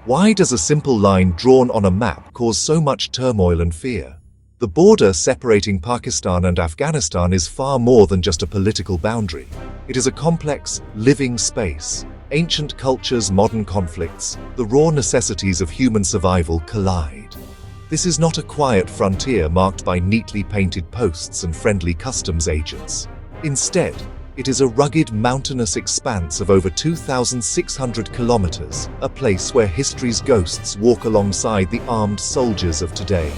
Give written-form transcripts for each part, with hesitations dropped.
Why does a simple line drawn on a map cause so much turmoil and fear? The border separating Pakistan and Afghanistan is far more than just a political boundary. It is a complex, living space. Ancient cultures, modern conflicts, the raw necessities of human survival collide. This is not a quiet frontier marked by neatly painted posts and friendly customs agents. Instead, it is a rugged mountainous expanse of over 2,600 kilometers, a place where history's ghosts walk alongside the armed soldiers of today.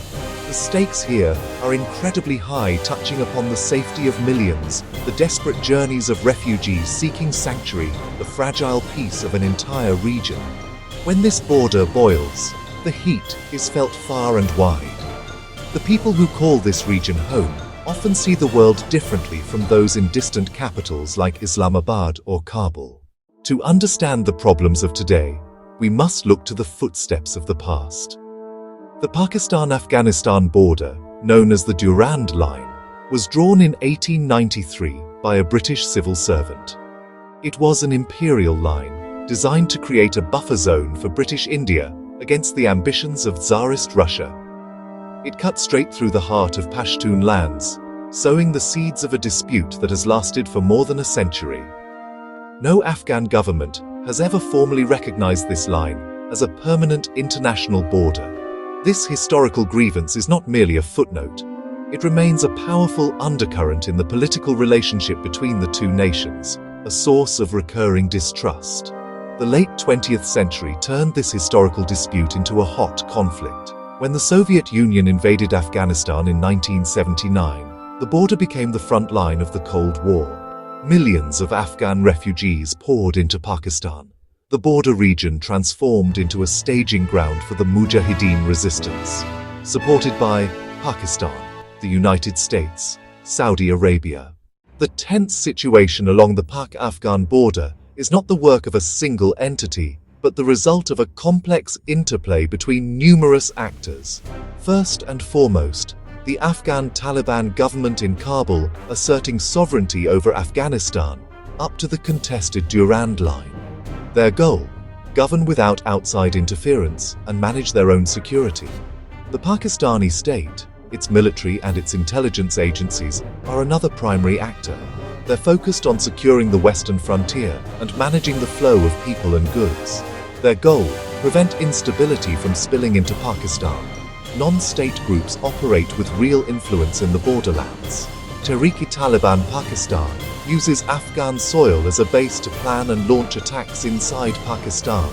The stakes here are incredibly high, touching upon the safety of millions, the desperate journeys of refugees seeking sanctuary, the fragile peace of an entire region. When this border boils, the heat is felt far and wide. The people who call this region home often see the world differently from those in distant capitals like Islamabad or Kabul. To understand the problems of today, we must look to the footsteps of the past. The Pakistan-Afghanistan border, known as the Durand Line, was drawn in 1893 by a British civil servant. It was an imperial line designed to create a buffer zone for British India against the ambitions of Tsarist Russia. It cut straight through the heart of Pashtun lands, sowing the seeds of a dispute that has lasted for more than a century. No Afghan government has ever formally recognized this line as a permanent international border. This historical grievance is not merely a footnote. It remains a powerful undercurrent in the political relationship between the two nations, a source of recurring distrust. The late 20th century turned this historical dispute into a hot conflict. When the Soviet Union invaded Afghanistan in 1979, the border became the front line of the Cold War. Millions of Afghan refugees poured into Pakistan. The border region transformed into a staging ground for the Mujahideen resistance, supported by Pakistan, the United States, Saudi Arabia. The tense situation along the Pak-Afghan border is not the work of a single entity, but the result of a complex interplay between numerous actors. First and foremost, the Afghan Taliban government in Kabul asserting sovereignty over Afghanistan up to the contested Durand Line. Their goal: govern without outside interference and manage their own security. The Pakistani state, its military and its intelligence agencies are another primary actor. They're focused on securing the western frontier and managing the flow of people and goods. Their goal: prevent instability from spilling into Pakistan. Non-state groups operate with real influence in the borderlands. Tehrik-e-Taliban Pakistan uses Afghan soil as a base to plan and launch attacks inside Pakistan.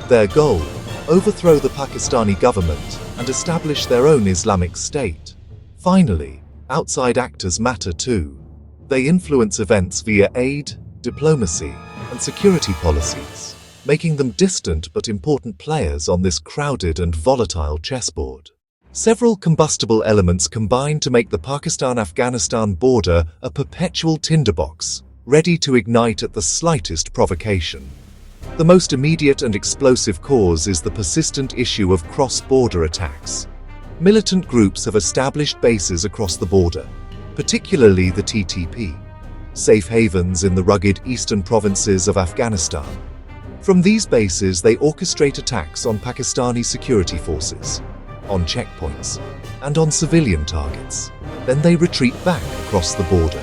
Their goal: overthrow the Pakistani government and establish their own Islamic State. Finally, outside actors matter too. They influence events via aid, diplomacy, and security policies, making them distant but important players on this crowded and volatile chessboard. Several combustible elements combine to make the Pakistan-Afghanistan border a perpetual tinderbox, ready to ignite at the slightest provocation. The most immediate and explosive cause is the persistent issue of cross-border attacks. Militant groups have established bases across the border, particularly the TTP, safe havens in the rugged eastern provinces of Afghanistan. From these bases, they orchestrate attacks on Pakistani security forces, on checkpoints, and on civilian targets. Then they retreat back across the border.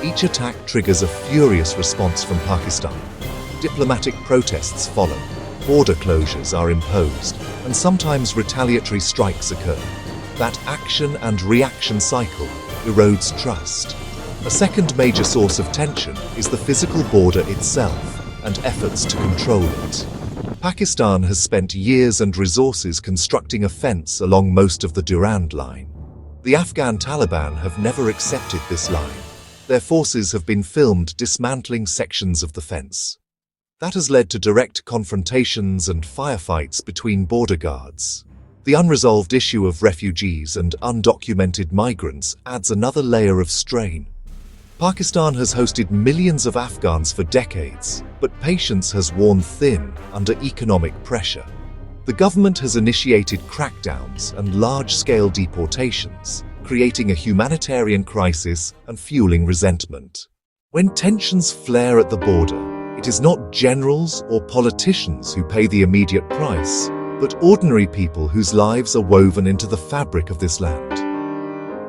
Each attack triggers a furious response from Pakistan. Diplomatic protests follow, border closures are imposed, and sometimes retaliatory strikes occur. That action and reaction cycle erodes trust. A second major source of tension is the physical border itself and efforts to control it. Pakistan has spent years and resources constructing a fence along most of the Durand Line. The Afghan Taliban have never accepted this line. Their forces have been filmed dismantling sections of the fence. That has led to direct confrontations and firefights between border guards. The unresolved issue of refugees and undocumented migrants adds another layer of strain. Pakistan has hosted millions of Afghans for decades, but patience has worn thin under economic pressure. The government has initiated crackdowns and large-scale deportations, creating a humanitarian crisis and fueling resentment. When tensions flare at the border, It is not generals or politicians who pay the immediate price, but ordinary people whose lives are woven into the fabric of this land.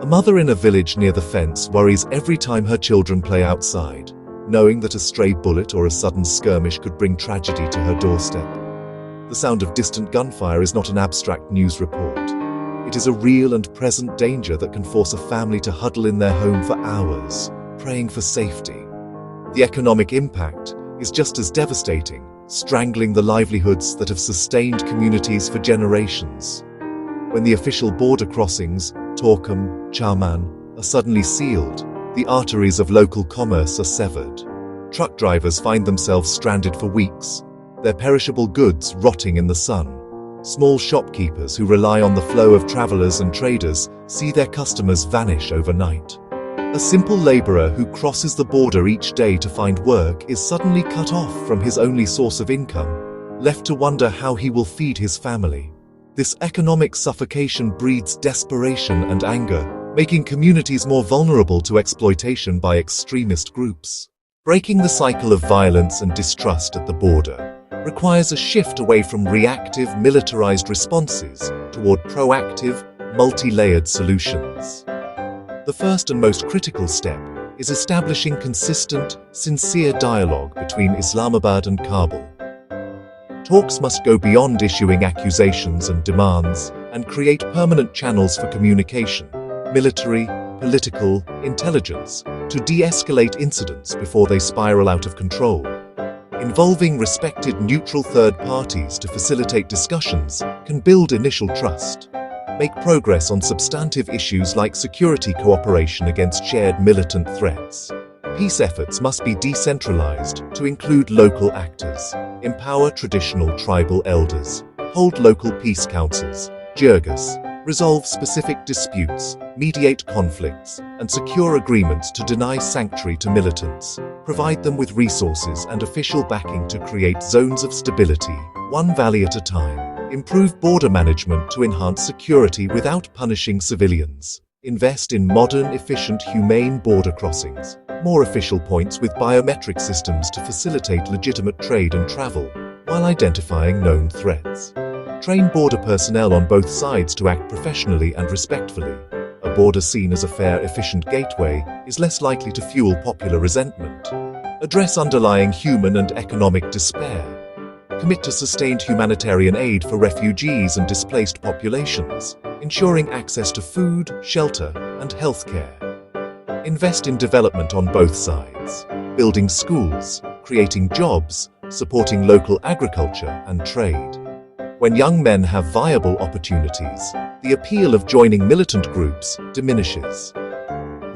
A mother in a village near the fence worries every time her children play outside, knowing that a stray bullet or a sudden skirmish could bring tragedy to her doorstep. The sound of distant gunfire is not an abstract news report. It is a real and present danger that can force a family to huddle in their home for hours, praying for safety. The economic impact is just as devastating, strangling the livelihoods that have sustained communities for generations. When the official border crossings, Torkham, Chaman, are suddenly sealed, the arteries of local commerce are severed. Truck drivers find themselves stranded for weeks, their perishable goods rotting in the sun. Small shopkeepers who rely on the flow of travelers and traders see their customers vanish overnight. A simple laborer who crosses the border each day to find work is suddenly cut off from his only source of income, left to wonder how he will feed his family. This economic suffocation breeds desperation and anger, making communities more vulnerable to exploitation by extremist groups. Breaking the cycle of violence and distrust at the border requires a shift away from reactive, militarized responses toward proactive, multi-layered solutions. The first and most critical step is establishing consistent, sincere dialogue between Islamabad and Kabul. Talks must go beyond issuing accusations and demands and create permanent channels for communication, military, political, intelligence, to de-escalate incidents before they spiral out of control. Involving respected neutral third parties to facilitate discussions can build initial trust. Make progress on substantive issues like security cooperation against shared militant threats. Peace efforts must be decentralized to include local actors, empower traditional tribal elders, hold local peace councils, jirgas, resolve specific disputes, mediate conflicts, and secure agreements to deny sanctuary to militants, provide them with resources and official backing to create zones of stability, one valley at a time, improve border management to enhance security without punishing civilians, invest in modern, efficient, humane border crossings, more official points with biometric systems to facilitate legitimate trade and travel, while identifying known threats. Train border personnel on both sides to act professionally and respectfully. A border seen as a fair, efficient gateway is less likely to fuel popular resentment. Address underlying human and economic despair. Commit to sustained humanitarian aid for refugees and displaced populations, ensuring access to food, shelter, and healthcare. Invest in development on both sides, building schools, creating jobs, supporting local agriculture and trade. When young men have viable opportunities, the appeal of joining militant groups diminishes.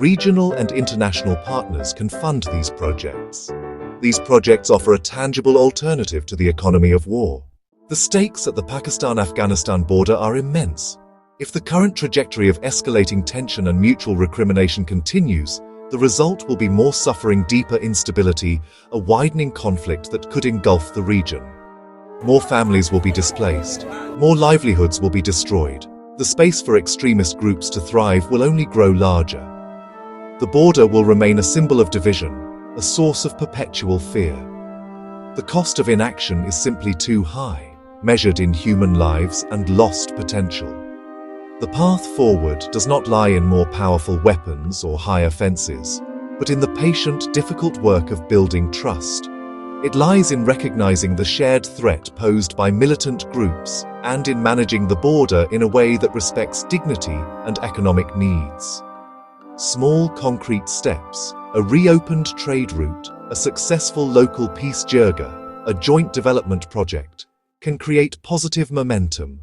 Regional and international partners can fund these projects. These projects offer a tangible alternative to the economy of war. The stakes at the Pakistan-Afghanistan border are immense. If the current trajectory of escalating tension and mutual recrimination continues, the result will be more suffering, deeper instability, a widening conflict that could engulf the region. More families will be displaced, more livelihoods will be destroyed. The space for extremist groups to thrive will only grow larger. The border will remain a symbol of division, a source of perpetual fear. The cost of inaction is simply too high, measured in human lives and lost potential. The path forward does not lie in more powerful weapons or higher fences, but in the patient, difficult work of building trust. It lies in recognizing the shared threat posed by militant groups and in managing the border in a way that respects dignity and economic needs. Small concrete steps, a reopened trade route, a successful local peace jirga, a joint development project, can create positive momentum.